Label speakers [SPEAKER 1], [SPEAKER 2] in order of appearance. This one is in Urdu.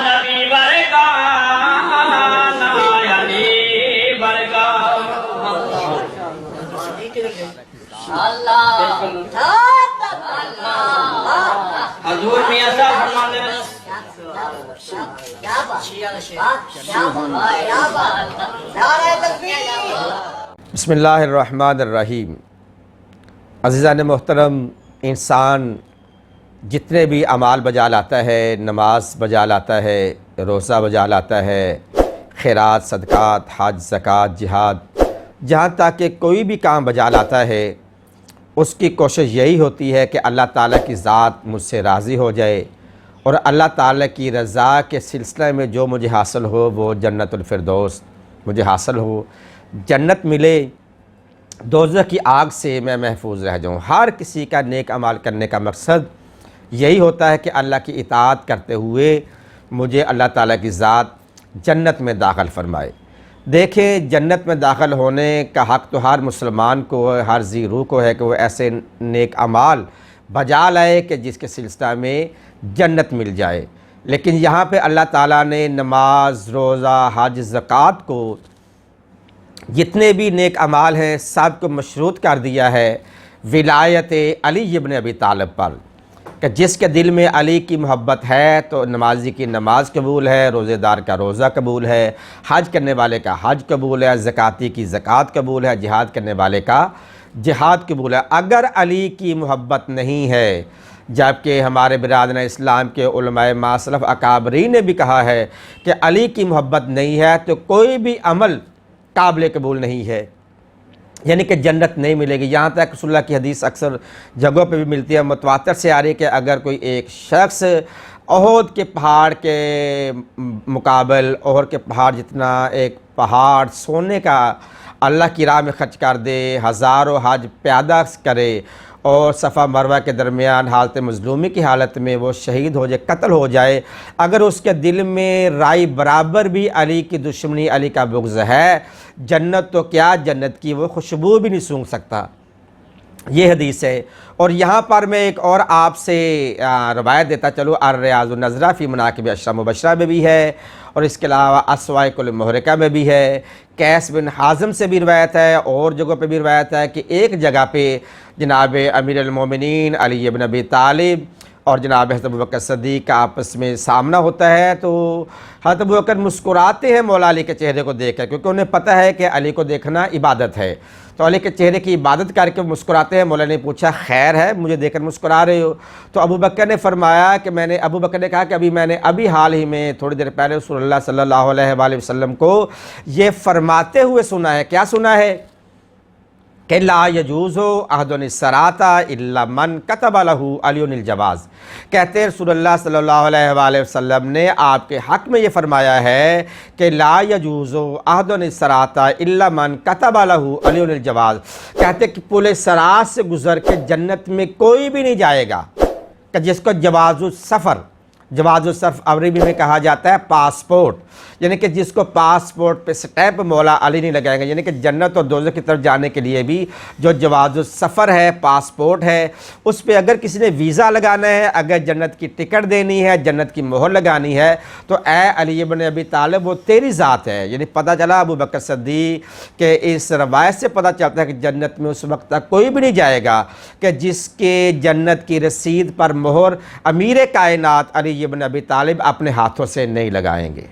[SPEAKER 1] نبی ورگا نا علی ورگا حضور میاں صاحب فرماتے ہیں
[SPEAKER 2] بسم اللہ الرحمن الرحیم۔ عزیزان محترم، انسان جتنے بھی اعمال بجا لاتا ہے، نماز بجا لاتا ہے، روزہ بجا لاتا ہے، خیرات، صدقات، حج، زکوٰۃ، جہاد، جہاں تک کہ کوئی بھی کام بجا لاتا ہے، اس کی کوشش یہی ہوتی ہے کہ اللہ تعالیٰ کی ذات مجھ سے راضی ہو جائے اور اللہ تعالیٰ کی رضا کے سلسلے میں جو مجھے حاصل ہو وہ جنت الفردوس مجھے حاصل ہو، جنت ملے، دوزخ کی آگ سے میں محفوظ رہ جاؤں۔ ہر کسی کا نیک اعمال کرنے کا مقصد یہی ہوتا ہے کہ اللہ کی اطاعت کرتے ہوئے مجھے اللہ تعالیٰ کی ذات جنت میں داخل فرمائے۔ دیکھیں، جنت میں داخل ہونے کا حق تو ہر مسلمان کو، ہر ذی روح کو ہے کہ وہ ایسے نیک اعمال بجا لائے کہ جس کے سلسلہ میں جنت مل جائے، لیکن یہاں پہ اللہ تعالیٰ نے نماز، روزہ، حج، زکوٰۃ کو، جتنے بھی نیک اعمال ہیں سب کو مشروط کر دیا ہے ولایت علی ابن ابی طالب پر، کہ جس کے دل میں علی کی محبت ہے تو نمازی کی نماز قبول ہے، روزہ دار کا روزہ قبول ہے، حج کرنے والے کا حج قبول ہے، زکاتی کی زکوٰۃ قبول ہے، جہاد کرنے والے کا جہاد قبول ہے۔ اگر علی کی محبت نہیں ہے، جبکہ ہمارے برادران اسلام کے علماء ماسلف اکابرین نے بھی کہا ہے کہ علی کی محبت نہیں ہے تو کوئی بھی عمل قابل قبول نہیں ہے، یعنی کہ جنت نہیں ملے گی۔ یہاں تک رسول اللہ کی حدیث اکثر جگہوں پہ بھی ملتی ہے، متواتر سے آ رہی ہے کہ اگر کوئی ایک شخص احد کے پہاڑ کے مقابل، احد کے پہاڑ جتنا ایک پہاڑ سونے کا اللہ کی راہ میں خرچ کر دے، ہزاروں حج پیادہ کرے اور صفا مروہ کے درمیان حالت مظلومی کی حالت میں وہ شہید ہو جائے، قتل ہو جائے، اگر اس کے دل میں رائی برابر بھی علی کی دشمنی، علی کا بغض ہے، جنت تو کیا، جنت کی وہ خوشبو بھی نہیں سونگھ سکتا۔ یہ حدیث ہے۔ اور یہاں پر میں ایک اور آپ سے روایت دیتا چلوں، الریاض النظرہ فی مناقب اشرا مبشرہ میں بھی ہے، اور اس کے علاوہ الصواعق المحرقہ میں بھی ہے، قیس بن حازم سے بھی روایت ہے، اور جگہوں پہ بھی روایت ہے کہ ایک جگہ پہ جناب امیر المومنین علی بن ابی طالب اور جناب حضرت ابوبکر صدیق کا آپس میں سامنا ہوتا ہے، تو حضرت ابوبکر مسکراتے ہیں مولا علی کے چہرے کو دیکھ کر، کیونکہ انہیں پتہ ہے کہ علی کو دیکھنا عبادت ہے، تو علی کے چہرے کی عبادت کر کے مسکراتے ہیں۔ مولا نے پوچھا خیر ہے مجھے دیکھ کر مسکرا رہے ہو؟ تو ابوبکر نے فرمایا کہ ابوبکر نے کہا کہ میں نے ابھی حال ہی میں تھوڑی دیر پہلے رسول اللہ صلی اللہ علیہ وآلہ وسلم کو یہ فرماتے ہوئے سنا ہے۔ کیا سنا ہے؟ کہ لا یجوز عہد الصراط الا من کتب لہ علی الجواز۔ کہتے ہیں رسول اللہ صلی اللہ علیہ وآلہ وسلم نے آپ کے حق میں یہ فرمایا ہے کہ لا یجوز عہد الصراط الا من کتب لہ علی الجواز، کہتے ہیں کہ پل صراط سے گزر کے جنت میں کوئی بھی نہیں جائے گا کہ جس کو جواز السفر عربی میں کہا جاتا ہے پاسپورٹ، یعنی کہ جس کو پاسپورٹ پہ سٹیمپ مولا علی نہیں لگائیں گے، یعنی کہ جنت اور دوزخ کی طرف جانے کے لیے بھی جو جواز السفر ہے، پاسپورٹ ہے، اس پہ اگر کسی نے ویزا لگانا ہے، اگر جنت کی ٹکٹ دینی ہے، جنت کی مہر لگانی ہے، تو اے علی ابن ابی طالب وہ تیری ذات ہے۔ یعنی پتہ چلا ابوبکر صدیق کہ اس روایت سے پتہ چلتا ہے کہ جنت میں اس وقت تک کوئی بھی نہیں جائے گا کہ جس کے جنت کی رسید پر مہر امیر کائنات علی ابن ابی طالب اپنے ہاتھوں سے نہیں لگائیں گے۔